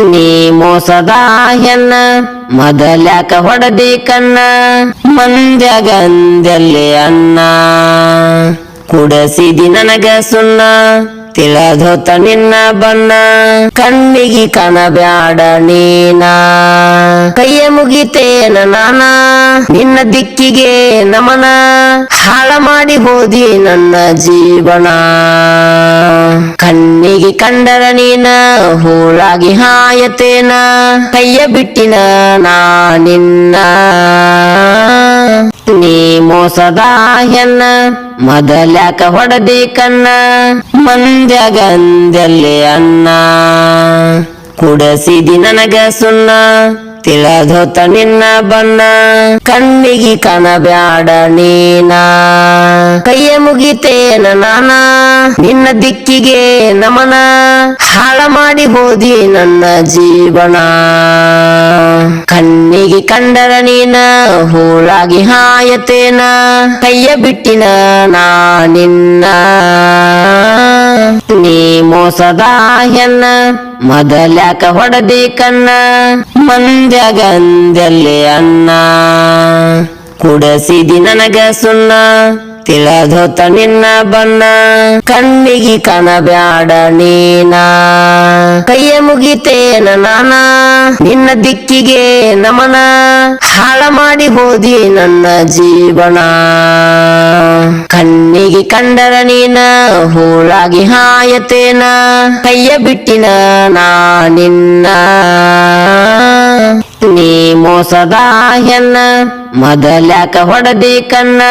ನೀ ಮೋಸದ ಹೆಣ್ಣ ಮೊದಲ್ಯಾಕ ಹೊಡೆದಿ ಕಣ್ಣ ಮಂದ್ಯಾಗಂದಲ್ಲಿ ಅನ್ನ ಕುಡಸಿದಿ ನನಗ ಸುಣ್ಣ ತಿಳದೋತ ನಿನ್ನ ಬಣ್ಣ ಕಣ್ಣಿಗೆ ಕಾಣಬ್ಯಾಡ ನೀನ ಕೈಯ ಮುಗಿತೇನ ನಾನ ನಿನ್ನ ದಿಕ್ಕಿಗೆ ನಮನ ಹಾಳ ಮಾಡಿ ಹೋದಿ ನನ್ನ ಜೀವನ ಕಣ್ಣಿಗೆ ಕಂಡರ ನೀನ ಹೂಳಾಗಿ ಹಾಯತೇನ ಕೈಯ ಬಿಟ್ಟಿನ ನಾ ನಿನ್ನ ನೀ ಮೋಸದ ಹೆಣ್ಣ ಮೊದಲ್ಯಾಕ ಹೊಡೆದಿ ಕಣ್ಣ ಮಂದ್ಯಾಗಂದಲ್ಲಿ ಅನ್ನ ಕುಡಸಿದಿ ನನಗ ಸುಣ್ಣ ತಿಳದೋತ ನಿನ್ನ ಬಣ್ಣ ಕಣ್ಣಿಗೆ ಕಾಣಬ್ಯಾಡ ನೀನ ಕೈಯ ಮುಗಿತೇನ ನಾನ ನಿನ್ನ ದಿಕ್ಕಿಗೆ ನಮನ ಹಾಳ ಮಾಡಿ ಹೋದಿ ನನ್ನ ಜೀವನ ಕಣ್ಣಿಗೆ ಕಂಡರ ನೀನ ಹೂಳಾಗಿ ಹಾಯತೇನ ಕೈಯ ಬಿಟ್ಟಿನ ನಾ ನಿನ್ನ ನೀ ಮೋಸದ ಹೆಣ್ಣ ಮೊದಲ್ಯಾಕ ಹೊಡೆದಿ ಕಣ್ಣ ಮಂದ್ಯಾಗಂದಲ್ಲಿ ಅನ್ನ ಕುಡಸಿದಿ ನನಗ ಸುಣ್ಣ ತಿಳದೋತ ನಿನ್ನ ಬಣ್ಣ ಕಣ್ಣಿಗೆ ಕಾಣಬ್ಯಾಡ ನೀನ ಕೈಯ ಮುಗಿತೇನ ನಾನ ನಿನ್ನ ದಿಕ್ಕಿಗೆ ನಮನ ಹಾಳ ಮಾಡಿ ಹೋದಿ ನನ್ನ ಜೀವನ ಕಣ್ಣಿಗೆ ಕಂಡರ ನೀನ ಹೂಳಾಗಿ ಹಾಯತೇನ ಕೈಯ ಬಿಟ್ಟಿನ ನಾ ನಿನ್ನ ನೀ ಮೋಸದ ಹೆಣ್ಣ ಮೊದಲ್ಯಾಕ ಹೊಡೆದಿ ಕಣ್ಣ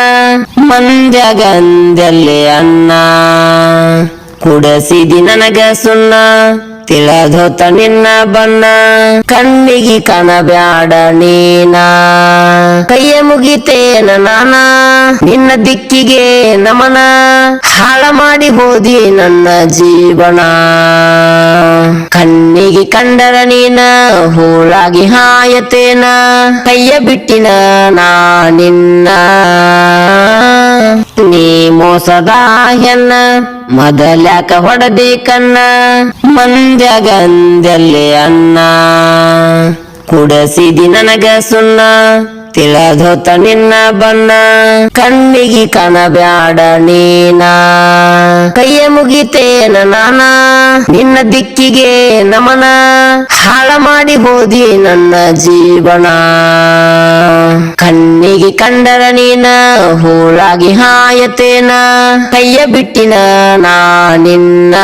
ಮಂದ್ಯಾಗಂದಲ್ಲಿ ಅನ್ನ ಕುಡಸಿದಿ ನನಗ ಸುಣ್ಣ ತಿಳದೋತ ನಿನ್ನ ಬಣ್ಣ ಕಣ್ಣಿಗೆ ಕಾಣಬ್ಯಾಡ ನೀನ ಕೈಯ ಮುಗಿತೇನ ನಾನ ನಿನ್ನ ದಿಕ್ಕಿಗೆ ನಮನ ಹಾಳ ಮಾಡಿ ಹೋದಿ ನನ್ನ ಜೀವನ ಕಣ್ಣಿಗೆ ಕಂಡರ ನೀನ ಹೂಳಾಗಿ ಹಾಯತೇನ ಕೈಯ ಬಿಟ್ಟಿನ ನಾ ನಿನ್ನ ನೀ ಮೋಸದ ಹೆಣ್ಣ ಮೊದಲ್ಯಾಕ ಹೊಡೆದಿ ಕಣ್ಣ ಮಂದ್ಯಾಗಂದಲ್ಲಿ ಅನ್ನ ಕುಡಸಿದಿ ನನಗ ಸುಣ್ಣ ತಿಳದೋತ ನಿನ್ನ ಬಣ್ಣ ಕಣ್ಣಿಗೆ ಕಾಣಬ್ಯಾಡ ನೀನ ಕೈಯ ಮುಗಿತೇನ ನಾನ ನಿನ್ನ ದಿಕ್ಕಿಗೆ ನಮನ ಹಾಳ ಮಾಡಿ ಹೋದಿ ನನ್ನ ಜೀವನ ಕಣ್ಣಿಗೆ ಕಂಡರ ನೀನ ಹೂಳಾಗಿ ಹಾಯತೇನ ಕೈಯ ಬಿಟ್ಟಿನ ನಾ ನಿನ್ನ